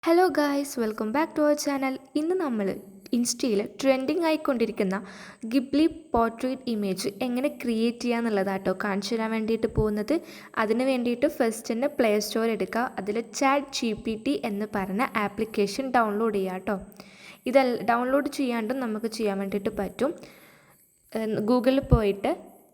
Hello guys, welcome back to our channel. ഇന്ന് നമ്മൾ ഇൻസ്റ്റയിൽ ട്രെൻഡിങ് ആയിക്കൊണ്ടിരിക്കുന്ന ഗിബ്ലി പോർട്രേറ്റ് ഇമേജ് എങ്ങനെ ക്രിയേറ്റ് ചെയ്യുക എന്നുള്ളതാട്ടോ കാണിച്ചു തരാൻ വേണ്ടിയിട്ട് പോകുന്നത്. അതിന് വേണ്ടിയിട്ട് ഫസ്റ്റ് തന്നെ പ്ലേ സ്റ്റോർ എടുക്കുക. അതിൽ ChatGPT എന്ന് പറഞ്ഞ ആപ്ലിക്കേഷൻ ഡൗൺലോഡ് ചെയ്യുക കേട്ടോ. ഇതെല്ലാം ഡൗൺലോഡ് ചെയ്യാണ്ടും നമുക്ക് ചെയ്യാൻ വേണ്ടിയിട്ട് പറ്റും. ഗൂഗിളിൽ പോയിട്ട്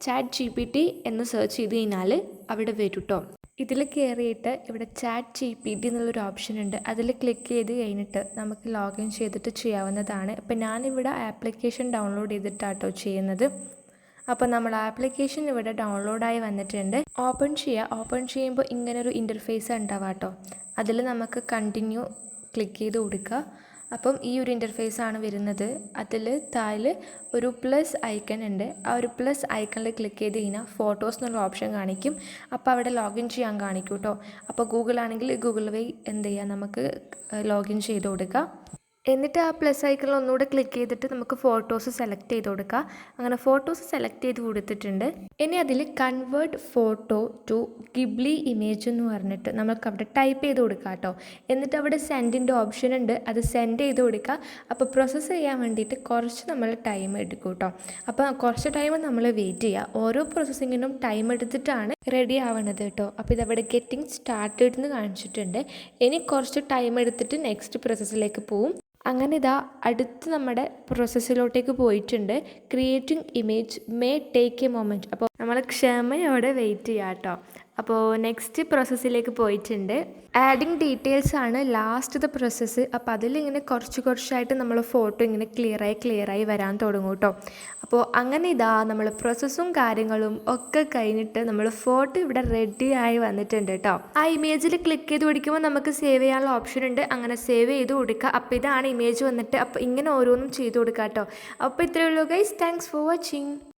ChatGPT എന്ന് സെർച്ച് ചെയ്ത് കഴിഞ്ഞാൽ അവിടെ വരും കേട്ടോ. ഇതിൽ കയറിയിട്ട് ഇവിടെ ChatGPT എന്നുള്ളൊരു ഓപ്ഷൻ ഉണ്ട്. അതിൽ ക്ലിക്ക് ചെയ്ത് കഴിഞ്ഞിട്ട് നമുക്ക് ലോഗിൻ ചെയ്തിട്ട് ചെയ്യാവുന്നതാണ്. അപ്പോൾ ഞാനിവിടെ ആപ്ലിക്കേഷൻ ഡൗൺലോഡ് ചെയ്തിട്ടാട്ടോ ചെയ്യുന്നത്. അപ്പോൾ നമ്മൾ ആപ്ലിക്കേഷൻ ഇവിടെ ഡൗൺലോഡായി വന്നിട്ടുണ്ട്. ഓപ്പൺ ചെയ്യുമ്പോൾ ഇങ്ങനൊരു ഇൻ്റർഫേസ് ഉണ്ടാവാം കേട്ടോ. അതിൽ നമുക്ക് കണ്ടിന്യൂ ക്ലിക്ക് ചെയ്ത് കൊടുക്കുക. അപ്പം ഈ ഒരു ഇൻ്റർഫേസാണ് വരുന്നത്. അതിൽ താഴെ ഒരു പ്ലസ് ഐക്കൺ ഉണ്ട്. ആ ഒരു പ്ലസ് ഐക്കണിൽ ക്ലിക്ക് ചെയ്ത് കഴിഞ്ഞാൽ ഫോട്ടോസ് എന്നുള്ള ഓപ്ഷൻ കാണിക്കും. അപ്പോൾ അവിടെ ലോഗിൻ ചെയ്യാൻ കാണിക്കും കേട്ടോ. അപ്പോൾ ഗൂഗിൾ ആണെങ്കിൽ ഗൂഗിൾ വഴി എന്ത് ചെയ്യുക, നമുക്ക് ലോഗിൻ ചെയ്ത് കൊടുക്കുക. എന്നിട്ട് ആ പ്ലസ് ഐക്കണിൽ ഒന്നുകൂടെ ക്ലിക്ക് ചെയ്തിട്ട് നമുക്ക് ഫോട്ടോസ് സെലക്ട് ചെയ്ത് കൊടുക്കുക. അങ്ങനെ ഫോട്ടോസ് സെലക്ട് ചെയ്ത് കൊടുത്തിട്ടുണ്ട്. ഇനി അതിൽ convert photo to Ghibli image എന്ന് പറഞ്ഞിട്ട് നമുക്ക് അവിടെ ടൈപ്പ് ചെയ്ത് കൊടുക്കുക കേട്ടോ. എന്നിട്ട് അവിടെ സെൻഡിൻ്റെ ഓപ്ഷൻ ഉണ്ട്, അത് സെൻഡ് ചെയ്ത് കൊടുക്കുക. അപ്പോൾ പ്രോസസ്സ് ചെയ്യാൻ വേണ്ടിയിട്ട് കുറച്ച് നമ്മൾ ടൈം എടുക്കും കേട്ടോ. അപ്പോൾ കുറച്ച് ടൈം നമ്മൾ വെയിറ്റ് ചെയ്യുക. ഓരോ പ്രോസസ്സിങ്ങിനും ടൈം എടുത്തിട്ടാണ് റെഡി ആവണത് കേട്ടോ. അപ്പോൾ ഇതവിടെ ഗെറ്റിംഗ് സ്റ്റാർട്ടഡ് എന്ന് കാണിച്ചിട്ടുണ്ട്. ഇനി കുറച്ച് ടൈം എടുത്തിട്ട് നെക്സ്റ്റ് പ്രോസസ്സിലേക്ക് പോവും. അങ്ങനെ ഇതാ അടുത്ത് നമ്മുടെ പ്രോസസ്സിലോട്ടേക്ക് പോയിട്ടുണ്ട്. Creating image may take A moment. അപ്പോൾ നമ്മൾ ക്ഷമയോടെ വെയിറ്റ് ചെയ്യാം കേട്ടോ. അപ്പോൾ നെക്സ്റ്റ് പ്രോസസ്സിലേക്ക് പോയിട്ടുണ്ട്. ആഡിങ് ഡീറ്റെയിൽസ് ആണ് ലാസ്റ്റത്തെ പ്രോസസ്സ്. അപ്പോൾ അതിലിങ്ങനെ കുറച്ചായിട്ട് നമ്മൾ ഫോട്ടോ ഇങ്ങനെ ക്ലിയറായി വരാൻ തുടങ്ങും കേട്ടോ. അപ്പോൾ അങ്ങനെ ഇതാ നമ്മൾ പ്രോസസ്സും കാര്യങ്ങളും ഒക്കെ കഴിഞ്ഞിട്ട് നമ്മൾ ഫോട്ടോ ഇവിടെ റെഡി ആയി വന്നിട്ടുണ്ട് കേട്ടോ. ആ ഇമേജിൽ ക്ലിക്ക് ചെയ്ത് പിടിക്കുമ്പോൾ നമുക്ക് സേവ് ചെയ്യാനുള്ള ഓപ്ഷൻ ഉണ്ട്. അങ്ങനെ സേവ് ചെയ്ത് കൊടുക്കുക. അപ്പോൾ ഇതാണ് ഇമേജ് വന്നിട്ട്. അപ്പോൾ ഇങ്ങനെ ഓരോന്നും ചെയ്ത് കൊടുക്കുക കേട്ടോ. അപ്പോൾ ഇത്രയേ ഉള്ളൂ ഗൈസ്. Thanks for watching.